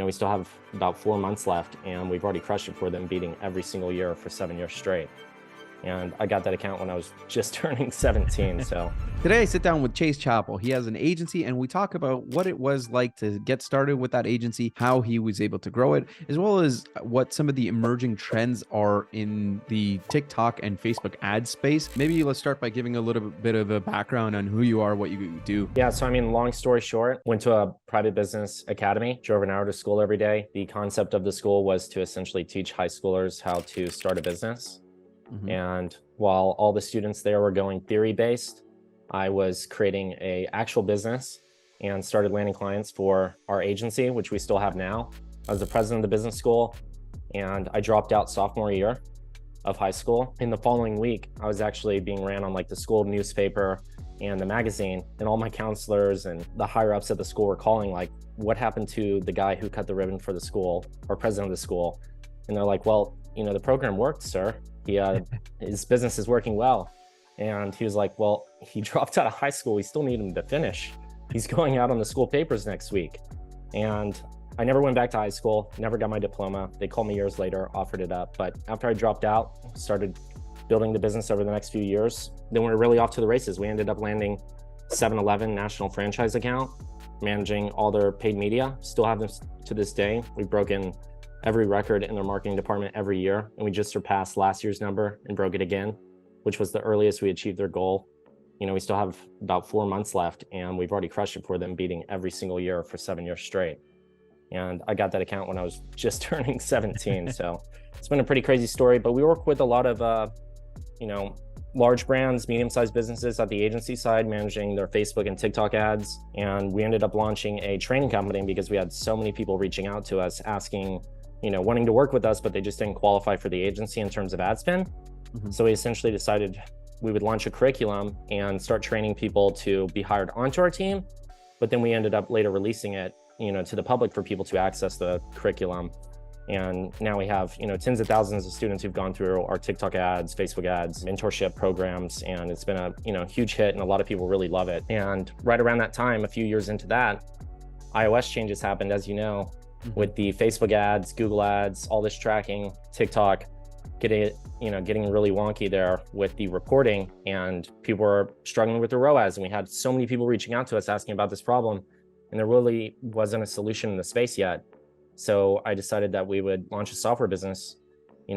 we still have about 4 months left, and we've already crushed it for them, beating every single year for 7 years straight. And I got that account when I was just turning 17. So Today, I sit down with Chappell. He has an agency, and we talk about what it was like to get started with that agency, how he was able to grow it, as well as what some of the emerging trends are in the TikTok and Facebook ad space. Maybe let's start by giving a little bit of a background on who you are, what you do. yeah, so long story short, went to a private business academy, drove an hour to school every day. The concept of the school was to essentially teach high schoolers how to start a business. And while all the students there were going theory-based, I was creating an actual business and started landing clients for our agency, which we still have now. I was the president of the business school, and I dropped out sophomore year of high school. In the following week, I was actually being ran on like the school newspaper and the magazine, and all my counselors and the higher ups at the school were calling like, what happened to the guy who cut the ribbon for the school, or president of the school? And they're like, well, the program worked, sir. His business is working well. And he was like, well, he dropped out of high school. We still need him to finish. He's going out on the school papers next week. And I never went back to high school, never got my diploma. They called me years later, offered it up. But after I dropped out, started building the business over the next few years. Then we were really off to the races. We ended up landing 7-Eleven national franchise account, managing all their paid media. Still have them to this day. We've broken every record in their marketing department every year. And we just surpassed last year's number and broke it again, which was the earliest we achieved their goal. We still have about 4 months left, and we've already crushed it for them, beating every single year for 7 years straight. And I got that account when I was just turning 17. So it's been a pretty crazy story, but we work with a lot of, large brands, medium-sized businesses at the agency side, managing their Facebook and TikTok ads. And we ended up launching a training company because we had so many people reaching out to us asking, wanting to work with us, but they just didn't qualify for the agency in terms of ad spend. So we essentially decided we would launch a curriculum and start training people to be hired onto our team. But then we ended up later releasing it, to the public for people to access the curriculum. And now we have, tens of thousands of students who've gone through our TikTok ads, Facebook ads, mentorship programs. And it's been a, huge hit, and a lot of people really love it. And right around that time, a few years into that, iOS changes happened, as you know, with the Facebook ads, Google ads, all this tracking, TikTok, getting really wonky there with the reporting, and people were struggling with the ROAS. And we had so many people reaching out to us asking about this problem, and there really wasn't a solution in the space yet. So I decided that we would launch a software business,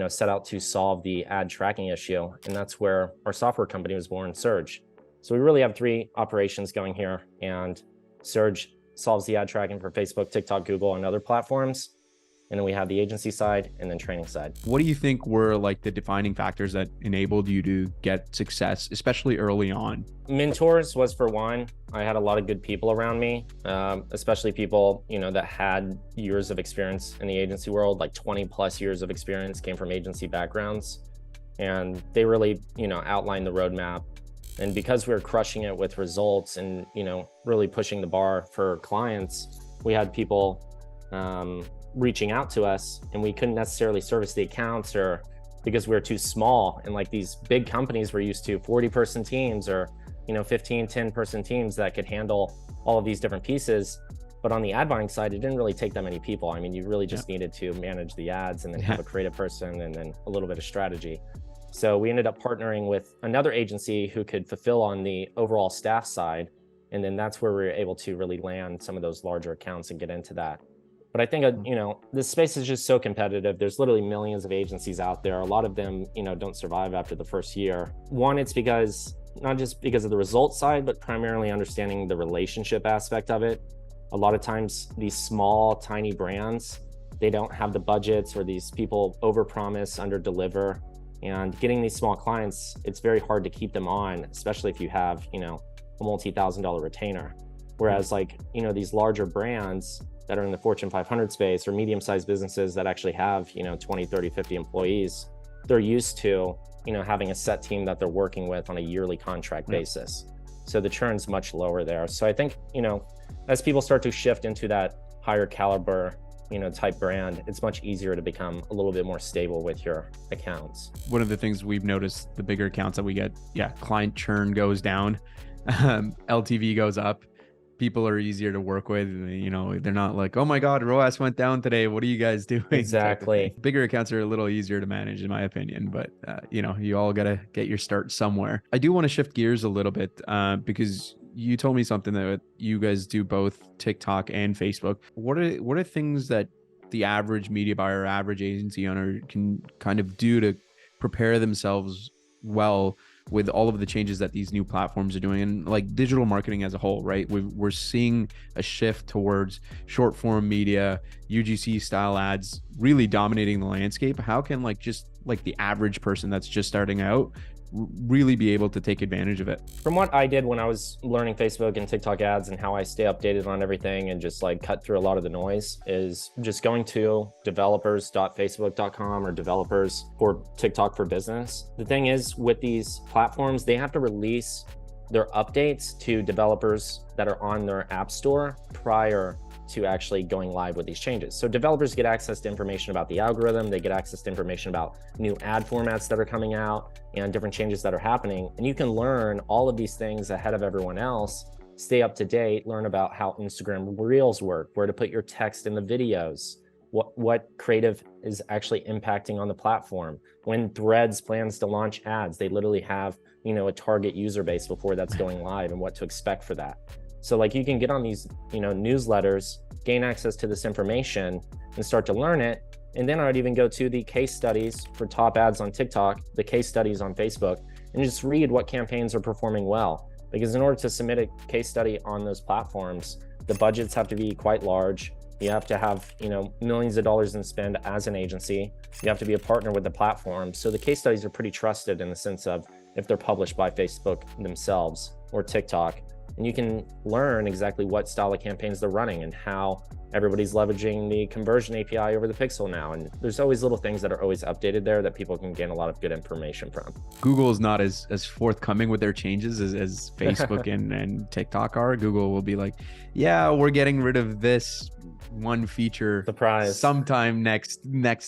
set out to solve the ad tracking issue. And that's where our software company was born, Surge. So we really have 3 operations going here, and Surge solves the ad tracking for Facebook, TikTok, Google, and other platforms. And then we have the agency side and then training side. What do you think were like the defining factors that enabled you to get success, especially early on? Mentors was for one. I had a lot of good people around me, especially people, that had years of experience in the agency world, like 20 plus years of experience, came from agency backgrounds. And they really, outlined the roadmap. And because we were crushing it with results and, really pushing the bar for clients, we had people reaching out to us, and we couldn't necessarily service the accounts, or because we were too small. And like these big companies were used to 40-person teams or 15, 10-person teams that could handle all of these different pieces. But on the ad buying side, it didn't really take that many people. I mean, you really just needed to manage the ads and then have a creative person and then a little bit of strategy. So we ended up partnering with another agency who could fulfill on the overall staff side. And then that's where we were able to really land some of those larger accounts and get into that. But I think, this space is just so competitive. There's literally millions of agencies out there. A lot of them, don't survive after the first year. One, it's not just because of the results side, but primarily understanding the relationship aspect of it. A lot of times these small, tiny brands, they don't have the budgets, or these people overpromise, underdeliver. And getting these small clients, it's very hard to keep them on, especially if you have, a multi-$1,000 retainer. Whereas these larger brands that are in the Fortune 500 space, or medium-sized businesses that actually have, 20, 30, 50 employees, they're used to, having a set team that they're working with on a yearly contract basis. So the churn's much lower there. So I think, as people start to shift into that higher caliber, type brand, it's much easier to become a little bit more stable with your accounts. One of the things we've noticed, the bigger accounts that we get, client churn goes down, LTV goes up. people are easier to work with. You know, they're not like, oh my God, ROAS went down today. What are you guys doing? Type of thing. Exactly. Bigger accounts are a little easier to manage, in my opinion, but you know, you all got to get your start somewhere. I do want to shift gears a little bit because you told me something that you guys do both TikTok and Facebook. What are things that the average media buyer or average agency owner can kind of do to prepare themselves well with all of the changes that these new platforms are doing, and like digital marketing as a whole, right? We're seeing a shift towards short form media, UGC style ads really dominating the landscape. How can like just like the average person that's just starting out really be able to take advantage of it? From what I did when I was learning Facebook and TikTok ads and how I stay updated on everything and just like cut through a lot of the noise, is just going to developers.facebook.com or developers for TikTok for business. The thing is, with these platforms, they have to release their updates to developers that are on their app store prior to actually going live with these changes. So developers get access to information about the algorithm, they get access to information about new ad formats that are coming out and different changes that are happening. And you can learn all of these things ahead of everyone else, stay up to date, learn about how Instagram Reels work, where to put your text in the videos, what creative is actually impacting on the platform. When Threads plans to launch ads, they literally have, you know, a target user base before that's going live and what to expect for that. So like you can get on these, you know, newsletters, gain access to this information and start to learn it. And then I'd even go to the case studies for top ads on TikTok, the case studies on Facebook, and just read what campaigns are performing well. Because in order to submit a case study on those platforms, the budgets have to be quite large. You have to have, you know, millions of dollars in spend as an agency. You have to be a partner with the platform. So the case studies are pretty trusted in the sense of if they're published by Facebook themselves or TikTok. And you can learn exactly what style of campaigns they're running and how everybody's leveraging the conversion API over the pixel now. And there's always little things that are always updated there that people can gain a lot of good information from. Google is not as forthcoming with their changes as Facebook and TikTok are. Google will be like, yeah, we're getting rid of this one feature Surprise sometime next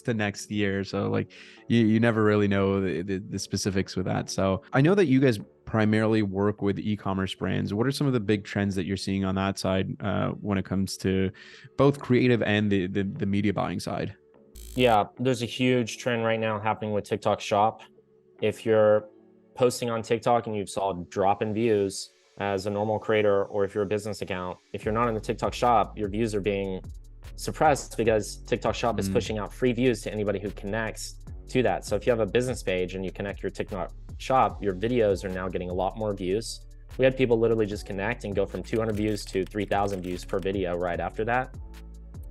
to next year. So like you never really know the specifics with that. So I know that you guys primarily work with e-commerce brands. What are some of the big trends that you're seeing on that side when it comes to both creative and the media buying side? Yeah, there's a huge trend right now happening with TikTok Shop. If you're posting on TikTok and you saw a drop in views as a normal creator, or if you're a business account, if you're not in the TikTok Shop, your views are being suppressed because TikTok Shop is pushing out free views to anybody who connects to that. So if you have a business page and you connect your TikTok Shop, your videos are now getting a lot more views. We had people literally just connect and go from 200 views to 3,000 views per video right after that.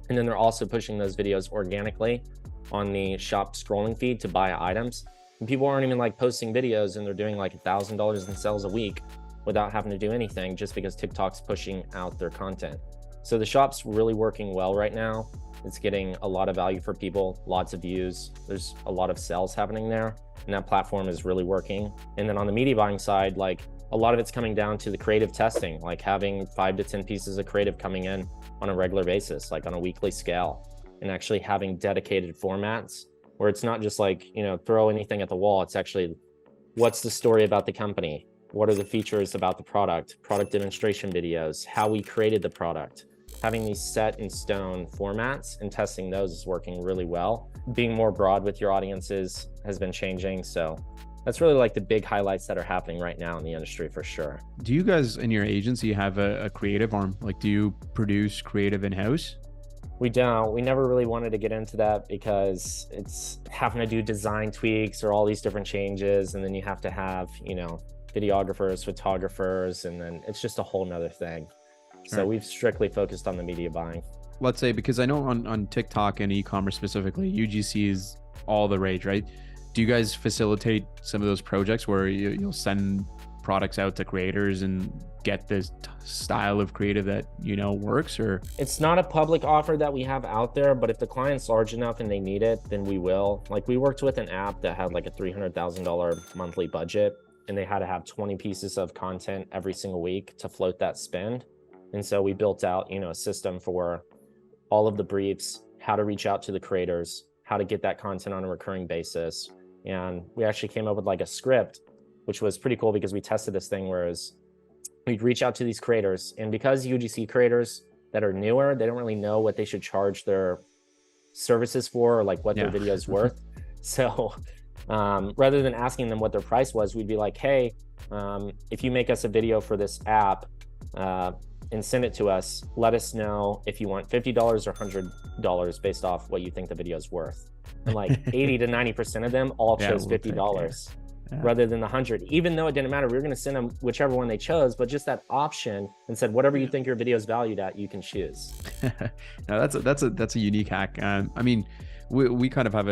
And then they're also pushing those videos organically on the shop scrolling feed to buy items. And people aren't even like posting videos and they're doing like $1,000 in sales a week without having to do anything, just because TikTok's pushing out their content. So the shop's really working well right now. It's getting a lot of value for people, lots of views. There's a lot of sales happening there, and that platform is really working. And then on the media buying side, like a lot of it's coming down to the creative testing, like having 5 to 10 pieces of creative coming in on a regular basis, like on a weekly scale, and actually having dedicated formats where it's not just like, you know, throw anything at the wall. It's actually, what's the story about the company? What are the features about the product demonstration videos, how we created the product. Having these set in stone formats and testing those is working really well. Being more broad with your audiences has been changing. So that's really like the big highlights that are happening right now in the industry for sure. Do you guys in your agency have a creative arm? Like, do you produce creative in-house? We don't. We never really wanted to get into that because it's having to do design tweaks or all these different changes. And then you have to have, you know, videographers, photographers, and then it's just a whole nother thing. So we've strictly focused on the media buying. Let's say, because I know on TikTok and e-commerce specifically, UGC is all the rage, right? Do you guys facilitate some of those projects where you'll send products out to creators and get this style of creative that, you know, works? Or it's not a public offer that we have out there, but if the client's large enough and they need it, then we will. Like, we worked with an app that had like a $300,000 monthly budget, and they had to have 20 pieces of content every single week to float that spend. And so we built out, you know, a system for all of the briefs, how to reach out to the creators, how to get that content on a recurring basis. And we actually came up with like a script, which was pretty cool because we tested this thing, whereas we'd reach out to these creators. And because UGC creators that are newer, they don't really know what they should charge their services for, or like what their video is worth. So rather than asking them what their price was, we'd be like, hey, if you make us a video for this app and send it to us, let us know if you want $50 or $100 based off what you think the video is worth. And like 80 to 90% of them all chose $50 rather than the 100, even though it didn't matter. We were going to send them whichever one they chose, but just that option, and said, whatever you think your video is valued at, you can choose. Now that's a unique hack. I mean, we kind of have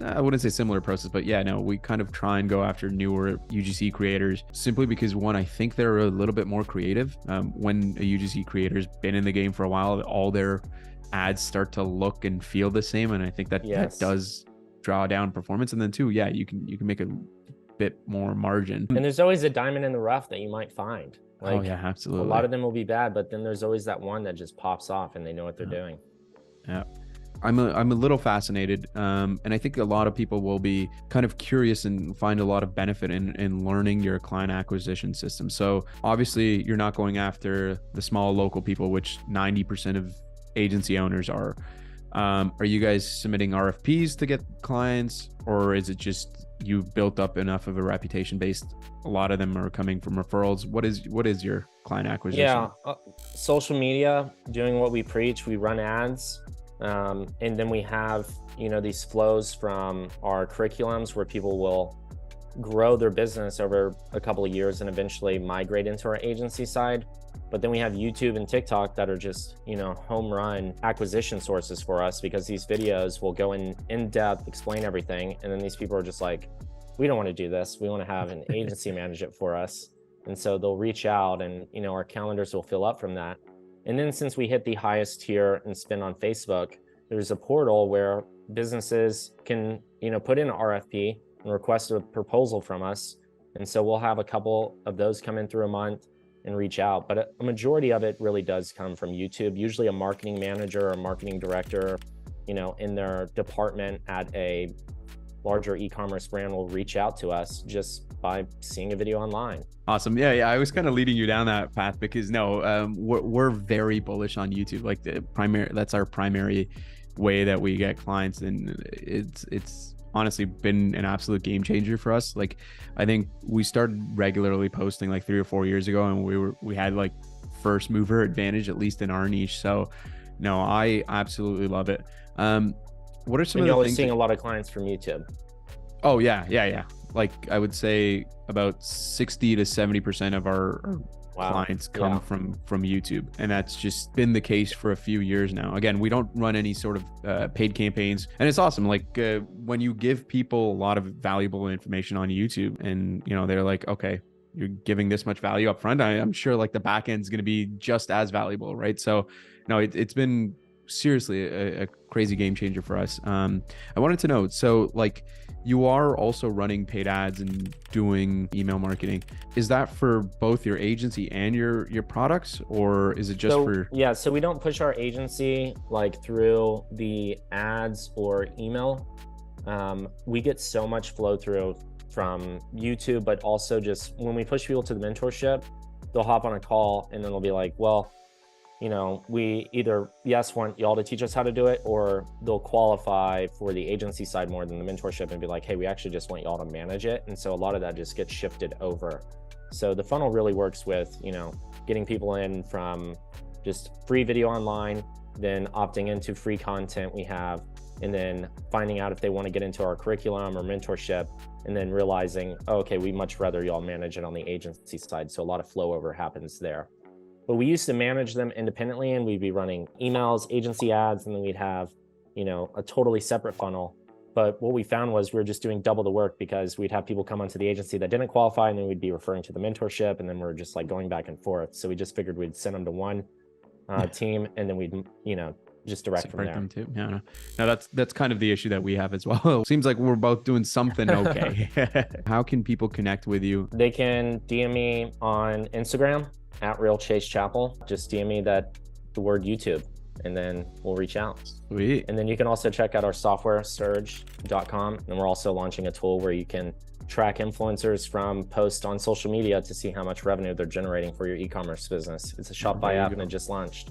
I wouldn't say similar process, but yeah, no, we kind of try and go after newer UGC creators simply because, one, I think they're a little bit more creative. When a UGC creator's been in the game for a while, all their ads start to look and feel the same, and I think that does draw down performance. And then two, yeah, you can make a bit more margin. And there's always a diamond in the rough that you might find. Like, oh yeah, absolutely. A lot of them will be bad, but then there's always that one that just pops off and they know what they're doing. Yeah. I'm a little fascinated, and I think a lot of people will be kind of curious and find a lot of benefit in learning your client acquisition system. So obviously you're not going after the small local people, which 90% of agency owners are. Are you guys submitting RFPs to get clients, or is it just you built up enough of a reputation based? A lot of them are coming from referrals. What is your client acquisition? Yeah, social media, doing what we preach. We run ads. And then we have, these flows from our curriculums where people will grow their business over a couple of years and eventually migrate into our agency side. But then we have YouTube and TikTok that are just, home run acquisition sources for us, because these videos will go in depth, explain everything. And then these people are just like, we don't want to do this. We want to have an agency manage it for us. And so they'll reach out and, our calendars will fill up from that. And then since we hit the highest tier and spend on Facebook, there's a portal where businesses can, put in an RFP and request a proposal from us. And so we'll have a couple of those come in through a month and reach out. But a majority of it really does come from YouTube. Usually a marketing manager or marketing director, in their department at a larger e-commerce brand will reach out to us just by seeing a video online. Awesome. Yeah. I was kind of leading you down that path because we're very bullish on YouTube. Like that's our primary way that we get clients, and it's honestly been an absolute game changer for us. Like, I think we started regularly posting like 3 or 4 years ago, and we had like first mover advantage, at least in our niche. So no, I absolutely love it. What are some of the things? Seeing a lot of clients from YouTube. Oh yeah. Like, I would say about 60 to 70% of our clients come from YouTube, and that's just been the case for a few years now. Again, we don't run any sort of paid campaigns, and it's awesome. Like, when you give people a lot of valuable information on YouTube, and they're like, okay, you're giving this much value up front, I'm sure like the back end is going to be just as valuable, right? So no, it's been seriously a crazy game changer for us. I wanted to know, so like, you are also running paid ads and doing email marketing. Is that for both your agency and your products, or is it just for? Yeah, so we don't push our agency like through the ads or email. We get so much flow through from YouTube, but also just when we push people to the mentorship, they'll hop on a call and then they'll be like, well, we either want y'all to teach us how to do it, or they'll qualify for the agency side more than the mentorship and be like, hey, we actually just want y'all to manage it. And so a lot of that just gets shifted over. So the funnel really works with, getting people in from just free video online, then opting into free content we have, and then finding out if they want to get into our curriculum or mentorship, and then realizing, oh, okay, we much rather y'all manage it on the agency side. So a lot of flow over happens there. But we used to manage them independently, and we'd be running emails, agency ads, and then we'd have, a totally separate funnel. But what we found was we were just doing double the work, because we'd have people come onto the agency that didn't qualify, and then we'd be referring to the mentorship, and then we're just like going back and forth. So we just figured we'd send them to one team, and then we'd, just direct from there. Them too. Yeah, no, that's kind of the issue that we have as well. Seems like we're both doing something okay. How can people connect with you? They can DM me on Instagram at Real Chase Chappell. Just DM me the word YouTube, and then we'll reach out. Sweet. And then you can also check out our software, surge.com. And we're also launching a tool where you can track influencers from posts on social media to see how much revenue they're generating for your e-commerce business. It's a Shopify app and it just launched.